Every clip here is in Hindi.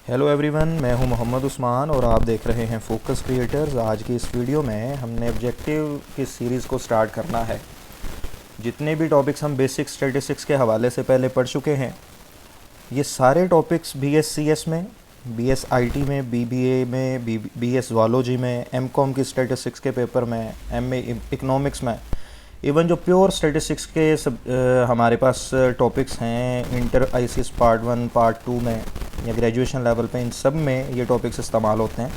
हेलो एवरीवन, मैं हूं मोहम्मद उस्मान और आप देख रहे हैं फोकस क्रिएटर्स। आज की इस वीडियो में हमने ऑब्जेक्टिव की सीरीज़ को स्टार्ट करना है। जितने भी टॉपिक्स हम बेसिक स्टैटिस्टिक्स के हवाले से पहले पढ़ चुके हैं, ये सारे टॉपिक्स BScs में, BSIT में, BBA में, BS ज़ूलॉजी में, MCOM की स्टैटिस्टिक्स के पेपर में, MA इकोनॉमिक्स में, इवन जो प्योर स्टैटिस्टिक्स के सब हमारे पास टॉपिक्स हैं इंटर ICS पार्ट 1 पार्ट 2 में या ग्रेजुएशन लेवल पे, इन सब में ये टॉपिक्स इस्तेमाल होते हैं।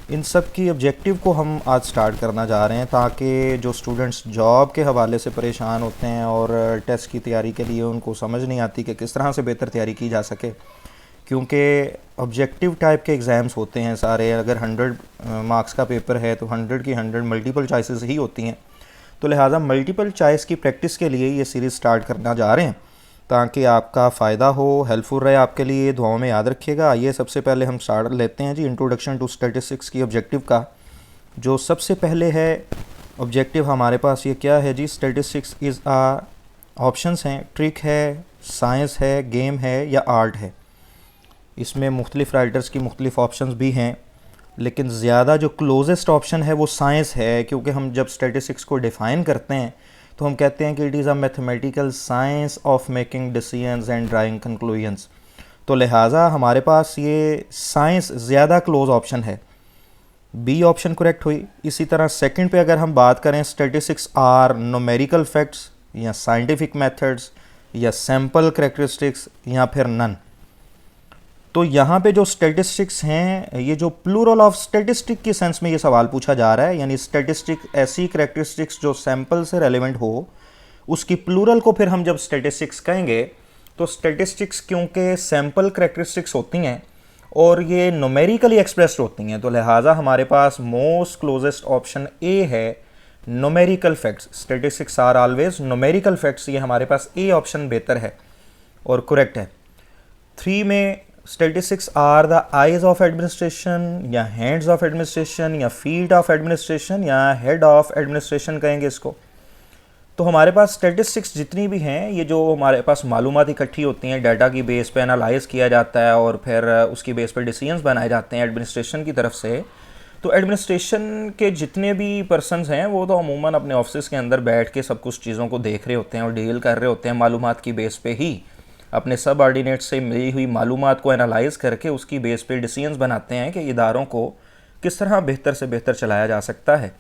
इन सब की ऑब्जेक्टिव को हम आज स्टार्ट करना जा रहे हैं ताकि जो स्टूडेंट्स जॉब के हवाले से परेशान होते हैं और टेस्ट की तैयारी के लिए उनको समझ नहीं आती कि किस तरह से बेहतर तैयारी की जा सके, क्योंकि ऑब्जेक्टिव टाइप के एग्ज़ाम्स होते हैं सारे। अगर 100 मार्क्स का पेपर है तो 100 की 100 मल्टीपल चॉइसेस ही होती हैं, तो लिहाजा मल्टीपल चॉइस की प्रैक्टिस के लिए ये सीरीज़ स्टार्ट करना जा रहे हैं ताकि आपका फ़ायदा हो, हेल्पफुल रहे आपके लिए। दुआओं में याद रखिएगा। आइए सबसे पहले हम स्टार्ट लेते हैं जी इंट्रोडक्शन टू स्टैटिस्टिक्स की ऑब्जेक्टिव का। जो सबसे पहले है ऑब्जेक्टिव हमारे पास, ये क्या है जी? स्टैटिस्टिक्स इज़ ऑप्शंस हैं, ट्रिक है, साइंस है, गेम है या आर्ट है। इसमें मुख्तलिफ़ राइटर्स की मुख्तलिफ़ ऑप्शंस भी हैं, लेकिन ज़्यादा जो क्लोजेस्ट ऑप्शन है वो साइंस है, क्योंकि हम जब स्टैटिस्टिक्स को डिफ़ाइन करते हैं तो हम कहते हैं कि it is a mathematical science of making decisions and drawing conclusions. तो लिहाजा हमारे पास ये साइंस ज़्यादा क्लोज ऑप्शन है। बी ऑप्शन करेक्ट हुई। इसी तरह सेकंड पे अगर हम बात करें, स्टैटिस्टिक्स आर न्यूमेरिकल फैक्ट्स या साइंटिफिक मेथड्स या सैम्पल करेक्टरिस्टिक्स या फिर नन। तो यहाँ पे जो स्टैटिस्टिक्स हैं, ये जो प्लूरल ऑफ स्टैटिस्टिक के सेंस में ये सवाल पूछा जा रहा है, यानी स्टैटिस्टिक ऐसी करेक्टरिस्टिक्स जो सैंपल से रेलेवेंट हो, उसकी प्लूरल को फिर हम जब स्टैटिस्टिक्स कहेंगे तो स्टैटिस्टिक्स क्योंकि सैंपल करेक्टरिस्टिक्स होती हैं और ये न्यूमेरिकली एक्सप्रेस्ड होती हैं, तो लिहाजा हमारे पास मोस्ट क्लोजेस्ट ऑप्शन ए है, numerical facts. Statistics are always numerical facts, ये हमारे पास ए ऑप्शन बेहतर है और करेक्ट है। 3 में statistics are the eyes of administration या हैंड्स ऑफ एडमिनिस्ट्रेशन या फीट ऑफ एडमिनिस्ट्रेशन या हेड ऑफ एडमिनिस्ट्रेशन कहेंगे इसको। तो हमारे पास स्टैटिस्टिक्स जितनी भी हैं, ये जो हमारे पास मालूमात इकट्ठी होती हैं, डाटा की बेस पे एनालाइज किया जाता है और फिर उसकी बेस पे डिसीजंस बनाए जाते हैं एडमिनिस्ट्रेशन की तरफ से। तो एडमिनिस्ट्रेशन के जितने भी पर्सनस हैं वो तो अमूमन अपने ऑफिस के अंदर बैठ के सब कुछ चीज़ों को देख रहे होते हैं और डील कर रहे होते हैं मालूमात की बेस पे ही, अपने सब ऑर्डिनेट से मिली हुई मालूमात को एनालाइज करके उसकी बेस पे डिसीजंस बनाते हैं कि इदारों को किस तरह बेहतर से बेहतर चलाया जा सकता है।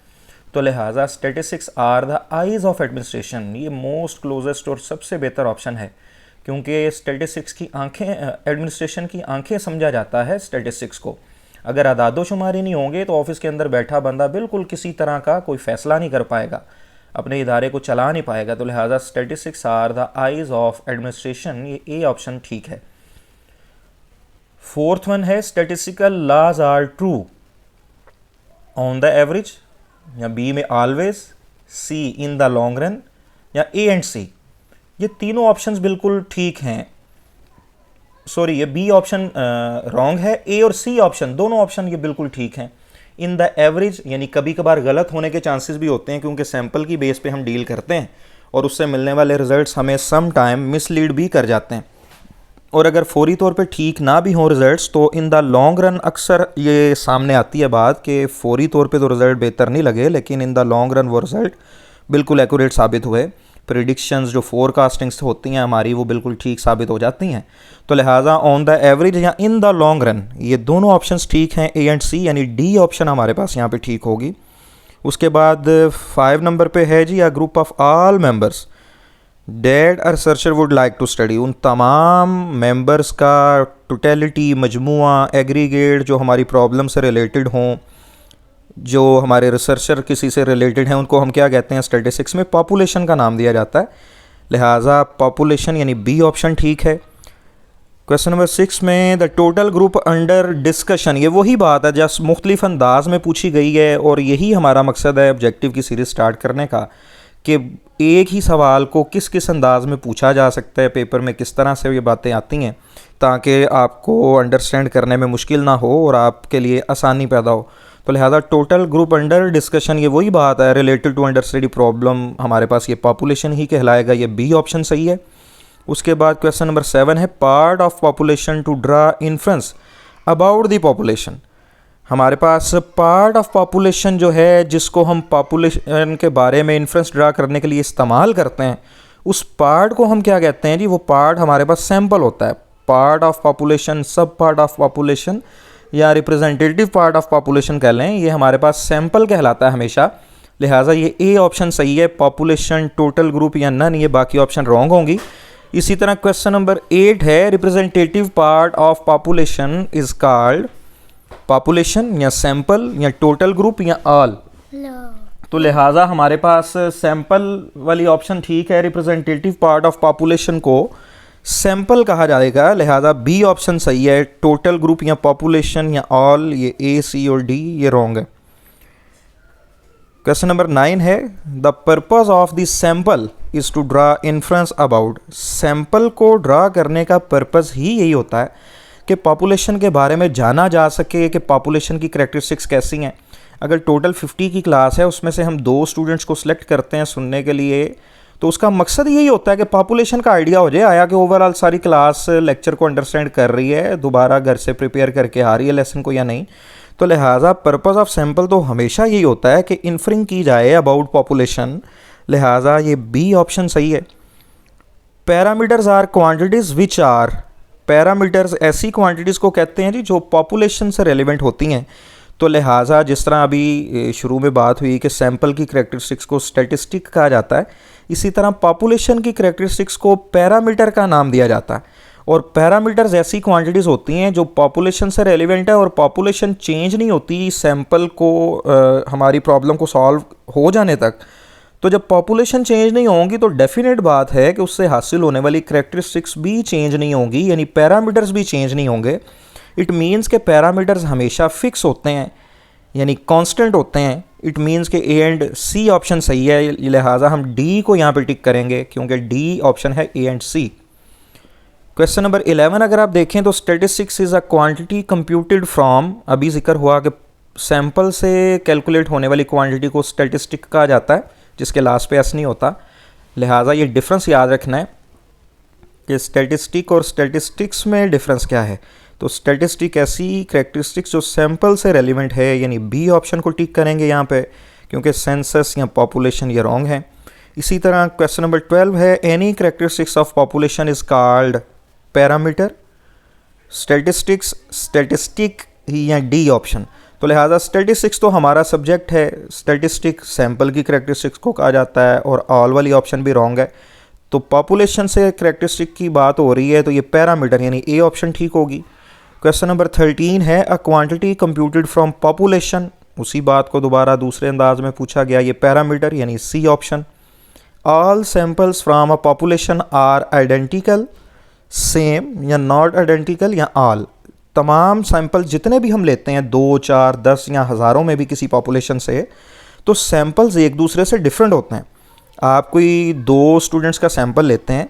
तो लिहाजा statistics are the eyes of administration, ये मोस्ट क्लोजेस्ट और सबसे बेहतर ऑप्शन है, क्योंकि स्टैटिस्टिक्स की आंखें, एडमिनिस्ट्रेशन की आंखें समझा जाता है स्टैटिस्टिक्स को। अगर अदादो शुमारी नहीं होंगे तो ऑफिस के अंदर बैठा बंदा बिल्कुल किसी तरह का कोई फ़ैसला नहीं कर पाएगा, अपने इदारे को चला नहीं पाएगा। तो लिहाजा statistics are the eyes of administration, ये ए ऑप्शन ठीक है। 4th वन है statistical laws are true on the average, या बी में always, C in the long run, या ए एंड सी। ये तीनों ऑप्शंस बिल्कुल ठीक हैं। सॉरी, ये बी ऑप्शन रॉन्ग है। ए और सी ऑप्शन, दोनों ऑप्शन ये बिल्कुल ठीक हैं। इन द एवरेज यानी कभी कभार गलत होने के चांसेस भी होते हैं, क्योंकि सैंपल की बेस पे हम डील करते हैं और उससे मिलने वाले रिजल्ट्स हमें सम टाइम मिसलीड भी कर जाते हैं। और अगर फौरी तौर पे ठीक ना भी हों रिजल्ट्स, तो इन द लॉन्ग रन अक्सर ये सामने आती है बात कि फौरी तौर पे तो रिज़ल्ट बेहतर नहीं लगे, लेकिन इन द लॉन्ग रन वो रिज़ल्ट बिल्कुल एक्यूरेट साबित हुए। प्रिडिक्शंस जो फोरकास्टिंग्स होती हैं हमारी, वो बिल्कुल ठीक साबित हो जाती हैं। तो लिहाजा ऑन द एवरेज या इन द लॉन्ग रन, ये दोनों ऑप्शंस ठीक हैं, ए एंड सी, यानी डी ऑप्शन हमारे पास यहाँ पे ठीक होगी। उसके बाद 5 नंबर पे है जी, a group of all members that a researcher would like to study. उन तमाम मेंबर्स का टोटलिटी, मजमुआ, एग्रीगेट जो हमारी प्रॉब्लम से रिलेटेड हों, जो हमारे रिसर्चर किसी से रिलेटेड हैं, उनको हम क्या कहते हैं? स्टैटिस्टिक्स में पॉपुलेशन का नाम दिया जाता है। लिहाजा पॉपुलेशन यानी बी ऑप्शन ठीक है। क्वेश्चन नंबर 6 में the total group under discussion, ये वही बात है जस्ट मुख्तलिफ अंदाज में पूछी गई है, और यही हमारा मकसद है ऑब्जेक्टिव की सीरीज़ स्टार्ट करने का, कि एक ही सवाल को किस किस अंदाज में पूछा जा सकता है, पेपर में किस तरह से ये बातें आती हैं, ताकि आपको अंडरस्टैंड करने में मुश्किल ना हो और आपके लिए आसानी पैदा हो। तो लिहाजा टोटल ग्रुप अंडर डिस्कशन, ये वही बात है related to under study problem, हमारे पास ये पॉपुलेशन ही कहलाएगा, ये बी ऑप्शन सही है। उसके बाद क्वेश्चन नंबर 7 है part of population to draw inference about the population, हमारे पास पार्ट ऑफ पॉपुलेशन जो है जिसको हम पॉपुलेशन के बारे में इन्फ्रेंस ड्रा करने के लिए इस्तेमाल करते हैं, उस पार्ट को हम क्या कहते हैं जी? वो पार्ट हमारे पास सैम्पल होता है। पार्ट ऑफ पॉपुलेशन, सब पार्ट ऑफ पॉपुलेशन या रिप्रेजेंटेटिव पार्ट ऑफ पॉपुलेशन कह लें, ये हमारे पास सैम्पल कहलाता है हमेशा। लिहाजा ये ए ऑप्शन सही है, पॉपुलेशन, टोटल ग्रुप या नन, ये बाकी ऑप्शन रॉन्ग होंगी। इसी तरह क्वेश्चन नंबर 8 है, representative part of population is called population या सैंपल या टोटल ग्रुप या ऑल। तो लिहाजा हमारे पास सैंपल वाली ऑप्शन ठीक है, रिप्रेजेंटेटिव पार्ट ऑफ पॉपुलेशन को सैंपल कहा जाएगा। लिहाजा बी ऑप्शन सही है, टोटल ग्रुप या पॉपुलेशन या ऑल, ये ए, सी और डी ये रॉन्ग है। क्वेश्चन नंबर 9 है, the purpose of the sample is to draw inference about. Sample को ड्रा करने का पर्पस ही यही होता है कि पॉपुलेशन के बारे में जाना जा सके कि पॉपुलेशन की करैक्टरिस्टिक्स कैसी हैं। अगर टोटल 50 की क्लास है, उसमें से हम 2 स्टूडेंट्स को सिलेक्ट करते हैं सुनने के लिए, तो उसका मकसद यही होता है कि पॉपुलेशन का आइडिया हो जाए, आया कि ओवरऑल सारी क्लास लेक्चर को अंडरस्टैंड कर रही है, दोबारा घर से प्रिपेयर करके आ रही है लेसन को या नहीं। तो लिहाजा पर्पस ऑफ सैंपल तो हमेशा यही होता है कि इन्फरिंग की जाए अबाउट पॉपुलेशन। लिहाजा ये बी ऑप्शन सही है। Parameters are quantities which are, parameters ऐसी क्वांटिटीज़ को कहते हैं जी जो पॉपुलेशन से रेलिवेंट होती हैं। तो लिहाजा जिस तरह अभी शुरू में बात हुई कि सैंपल की करैक्टरिस्टिक्स को स्टैटिस्टिक कहा जाता है, इसी तरह पॉपुलेशन की करैक्टरिस्टिक्स को पैरामीटर का नाम दिया जाता है। और पैरामीटर्स ऐसी क्वांटिटीज़ होती हैं जो पॉपुलेशन से रेलिवेंट है और पॉपुलेशन चेंज नहीं होती सैंपल को हमारी प्रॉब्लम को सॉल्व हो जाने तक। तो जब पॉपुलेशन चेंज नहीं होंगी तो डेफिनेट बात है कि उससे हासिल होने वाली करैक्टरिस्टिक्स भी चेंज नहीं होंगी, यानी पैरामीटर्स भी चेंज नहीं होंगे। इट मीन्स के पैरामीटर्स हमेशा फिक्स होते हैं, यानी कांस्टेंट होते हैं। इट मीन्स के ए एंड सी ऑप्शन सही है, लिहाजा हम डी को यहाँ पे टिक करेंगे क्योंकि डी ऑप्शन है A and C. Question number 11 अगर आप देखें तो statistics is a quantity computed from, अभी जिक्र हुआ कि सैंपल से कैलकुलेट होने वाली क्वांटिटी को स्टैटिस्टिक कहा जाता है जिसके लास्ट पे एस नहीं होता। लिहाजा ये डिफरेंस याद रखना है कि स्टैटिस्टिक और स्टैटिस्टिक्स में डिफरेंस क्या है। तो स्टैटिस्टिक ऐसी करैक्टरिस्टिक्स जो सैंपल से रेलिवेंट है, यानी बी ऑप्शन को टिक करेंगे यहाँ पे क्योंकि सेंसस या पॉपुलेशन ये रॉन्ग है। इसी तरह क्वेश्चन नंबर 12 है, any characteristics of population is called parameter. Statistics statistic ही या डी ऑप्शन। तो लिहाजा स्टैटिस्टिक्स तो हमारा सब्जेक्ट है, स्टैटिस्टिक सैंपल की करैक्टरिस्टिक्स को कहा जाता है और ऑल वाली ऑप्शन भी रॉन्ग है। तो पॉपुलेशन से करैक्टरिस्टिक की बात हो रही है तो ये पैरामीटर यानी ए ऑप्शन ठीक होगी। क्वेश्चन नंबर 13 है, अ क्वांटिटी कंप्यूटेड फ्रॉम पॉपुलेशन, उसी बात को दोबारा दूसरे अंदाज में पूछा गया, ये पैरामीटर यानी C option. All samples from a population are identical, same या नॉट आइडेंटिकल या ऑल। तमाम सैंपल जितने भी हम लेते हैं 2, 4, 10 या हज़ारों में भी किसी पॉपुलेशन से, तो सैंपल्स एक दूसरे से डिफरेंट होते हैं। आप कोई 2 स्टूडेंट्स का सैंपल लेते हैं,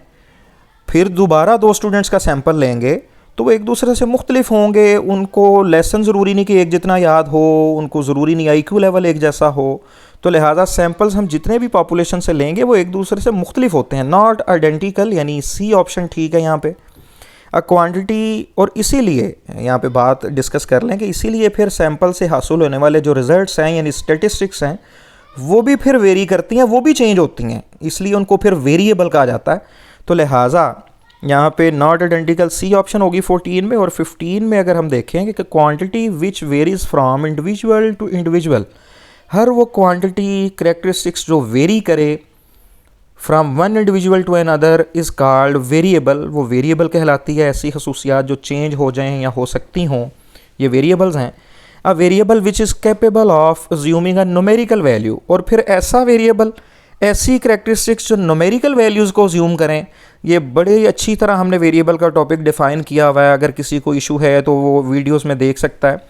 फिर दोबारा 2 स्टूडेंट्स का सैंपल लेंगे तो वो एक दूसरे से मुख्तलिफ होंगे। उनको लेसन ज़रूरी नहीं कि एक जितना याद हो, उनको ज़रूरी नहीं IQ लेवल एक जैसा हो। तो लिहाजा सैंपल्स हम जितने भी पॉपुलेशन से लेंगे वो एक दूसरे से मुख्तलिफ होते हैं, नॉट आइडेंटिकल, यानी सी ऑप्शन ठीक है यहाँ पे। अ क्वांटिटी, और इसीलिए यहाँ पे बात डिस्कस कर लें कि इसीलिए फिर सैंपल से हासिल होने वाले जो रिजल्ट्स हैं यानी स्टैटिस्टिक्स हैं वो भी फिर वेरी करती हैं, वो भी चेंज होती हैं, इसलिए उनको फिर वेरिएबल कहा जाता है। तो लिहाजा यहाँ पे नॉट आइडेंटिकल सी ऑप्शन होगी 14 में। और 15 में अगर हम देखें कि quantity which varies from individual to individual, हर वो क्वांटिटी करैक्टरिस्टिक्स जो वेरी करे from one individual to another is called variable, वो वेरिएबल कहलाती है। ऐसी खसूसियात जो चेंज हो जाएं या हो सकती हों ये वेरिएबल्स हैं। A variable which is capable of assuming a numerical value, और फिर ऐसा वेरिएबल, ऐसी करैक्टरिस्टिक्स जो न्यूमेरिकल वैल्यूज़ को अज्यूम करें। ये बड़े अच्छी तरह हमने वेरिएबल का टॉपिक डिफ़ाइन किया हुआ है, अगर किसी को इशू है तो वो वीडियोस में देख सकता है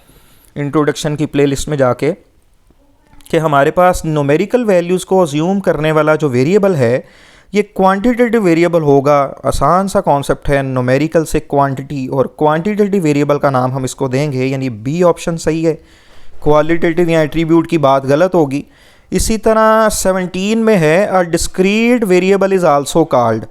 इंट्रोडक्शन की प्लेलिस्ट में जाके, कि हमारे पास न्यूमेरिकल वैल्यूज़ को अज्यूम करने वाला जो वेरिएबल है ये क्वांटिटेटिव वेरिएबल होगा। आसान सा कॉन्सेप्ट है, न्यूमेरिकल से क्वांटिटी, और क्वांटिटेटिव वेरिएबल का नाम हम इसको देंगे, यानी बी ऑप्शन सही है। क्वालिटेटिव या एट्रीब्यूट की बात गलत होगी। इसी तरह 17 में है, a discrete variable is also called,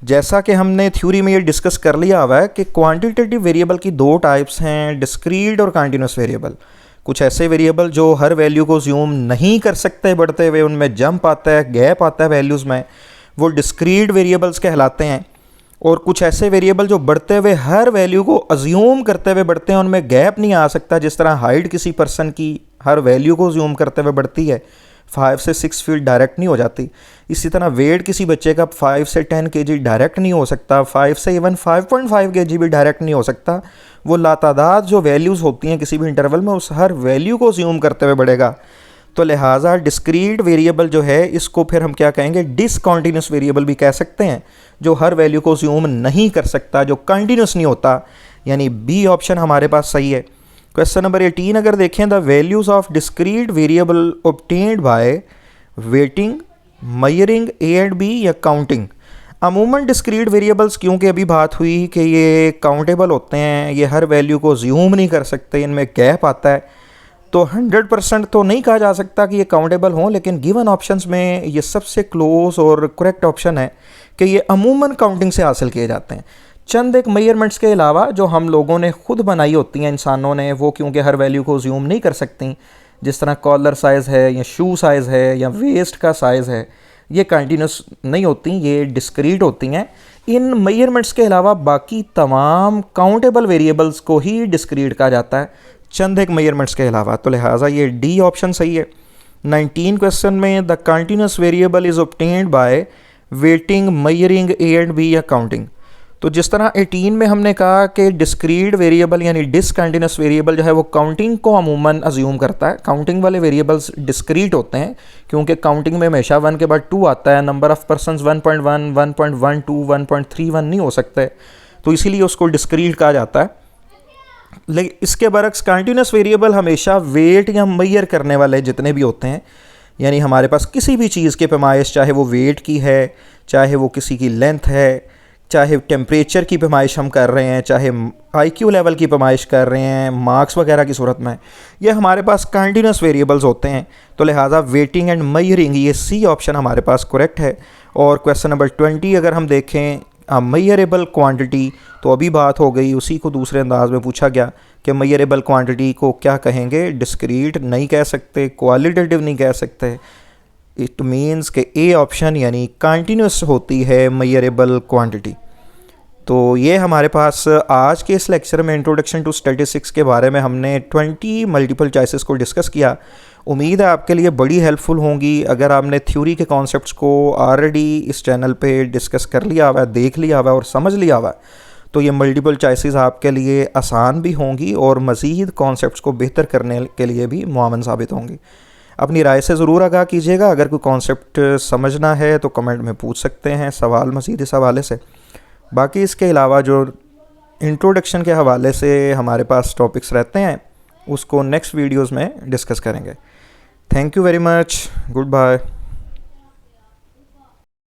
जैसा कि हमने थ्योरी में ये डिस्कस कर लिया हुआ है कि क्वांटिटेटिव वेरिएबल की दो टाइप्स हैं, डिस्क्रीट और कंटिन्यूस वेरिएबल। कुछ ऐसे वेरिएबल जो हर वैल्यू को ज्यूम नहीं कर सकते बढ़ते हुए, उनमें जंप आता है, गैप आता है वैल्यूज़ में, वो डिस्क्रीट वेरिएबल्स कहलाते हैं। और कुछ ऐसे वेरिएबल जो बढ़ते हुए हर वैल्यू को अज्यूम करते हुए बढ़ते हैं, उनमें गैप नहीं आ सकता। जिस तरह हाइट किसी पर्सन की हर वैल्यू को ज्यूम करते हुए बढ़ती है, 5 से 6 फीट डायरेक्ट नहीं हो जाती, इसी तरह वेट किसी बच्चे का 5 से 10 kg डायरेक्ट नहीं हो सकता, 5 से इवन 5.5 kg भी डायरेक्ट नहीं हो सकता। वो लातादाद जो वैल्यूज़ होती हैं किसी भी इंटरवल में, उस हर वैल्यू को ज्यूम करते हुए बढ़ेगा। तो लिहाजा डिस्क्रीट वेरिएबल जो है, इसको फिर हम क्या कहेंगे, डिसकंटिन्यूस वेरिएबल भी कह सकते हैं, जो हर वैल्यू को ज्यूम नहीं कर सकता, जो कंटिन्यूस नहीं होता। यानी बी ऑप्शन हमारे पास सही है। क्वेश्चन नंबर 18 अगर देखें, the values of discrete variable obtained by weighing, measuring, A and B या काउंटिंग। अमूमन डिस्क्रीट वेरिएबल्स, क्योंकि अभी बात हुई कि ये काउंटेबल होते हैं, ये हर वैल्यू को ज्यूम नहीं कर सकते, इनमें गैप आता है, तो 100% तो नहीं कहा जा सकता कि ये काउंटेबल हों, लेकिन गिवन ऑप्शंस में ये सबसे क्लोज और करेक्ट ऑप्शन है कि ये अमूमन काउंटिंग से हासिल किए जाते हैं। चंद एक मेजरमेंट्स के अलावा जो हम लोगों ने खुद बनाई होती हैं इंसानों ने, वो क्योंकि हर वैल्यू को ज्यूम नहीं कर सकती, जिस तरह कॉलर साइज़ है या शू साइज़ है या वेस्ट का साइज़ है, ये कंटिन्यूस नहीं होती, ये डिस्क्रीट होती हैं। इन मेजरमेंट्स के अलावा बाकी तमाम काउंटेबल वेरिएबल्स को ही डिस्क्रीट कहा जाता है, चंद एक मेजरमेंट्स के अलावा। तो लिहाजा ये डी ऑप्शन सही है। 19 क्वेश्चन में the continuous variable is obtained by weighing, measuring, A and B या काउंटिंग। तो जिस तरह 18 में हमने कहा कि डिस्क्रीट वेरिएबल यानी डिसकंटिन्यूस वेरिएबल जो है वो काउंटिंग को अमूमन अज्यूम करता है। काउंटिंग वाले वेरिएबल्स डिस्क्रीट होते हैं, क्योंकि काउंटिंग में हमेशा 1 के बाद 2 आता है। नंबर ऑफ़ पर्सनस 1.1, 1.12, 1.31 नहीं हो सकते, तो इसीलिए उसको डिस्क्रीट कहा जाता है। लेकिन इसके बरक्स कंटिन्यूस वेरिएबल हमेशा वेट या मेजर करने वाले जितने भी होते हैं, यानी हमारे पास किसी भी चीज़ की पैमाइश, चाहे वो वेट की है, चाहे वो किसी की लेंथ है, चाहे टेम्परेचर की पैमाइश हम कर रहे हैं, चाहे IQ लेवल की पैमाइश कर रहे हैं मार्क्स वगैरह की सूरत में, ये हमारे पास कंटिन्यूस वेरिएबल्स होते हैं। तो लिहाजा वेटिंग एंड मेजरिंग, ये सी ऑप्शन हमारे पास करेक्ट है। और क्वेश्चन नंबर 20 अगर हम देखें, मेजरेबल क्वांटिटी, तो अभी बात हो गई, उसी को दूसरे अंदाज में पूछा गया कि मेजरेबल क्वांटिटी को क्या कहेंगे, डिस्क्रीट नहीं कह सकते, क्वालिटेटिव नहीं कह सकते। इट मीन्स कि ए ऑप्शन यानी कंटिन्यूस होती है मेजरेबल क्वांटिटी। तो ये हमारे पास आज के इस लेक्चर में इंट्रोडक्शन टू स्टैटिस्टिक्स के बारे में हमने 20 मल्टीपल चॉइसेस को डिस्कस किया। उम्मीद है आपके लिए बड़ी हेल्पफुल होंगी। अगर आपने थ्योरी के कॉन्सेप्ट्स को ऑलरेडी इस चैनल पे डिस्कस कर लिया हुआ है, देख लिया हुआ है और समझ लिया हुआ है, तो ये मल्टीपल चॉइसेस आपके लिए आसान भी होंगी और मज़ीद कॉन्सेप्ट्स को बेहतर करने के लिए भी मुआवन साबित होंगी। अपनी राय से ज़रूर आगाह कीजिएगा। अगर कोई कॉन्सेप्ट समझना है तो कमेंट में पूछ सकते हैं, सवाल मज़ीद इस हवाले से। बाकी इसके अलावा जो इंट्रोडक्शन के हवाले से हमारे पास टॉपिक्स रहते हैं, उसको नेक्स्ट वीडियोज़ में डिस्कस करेंगे। Thank you very much, good bye.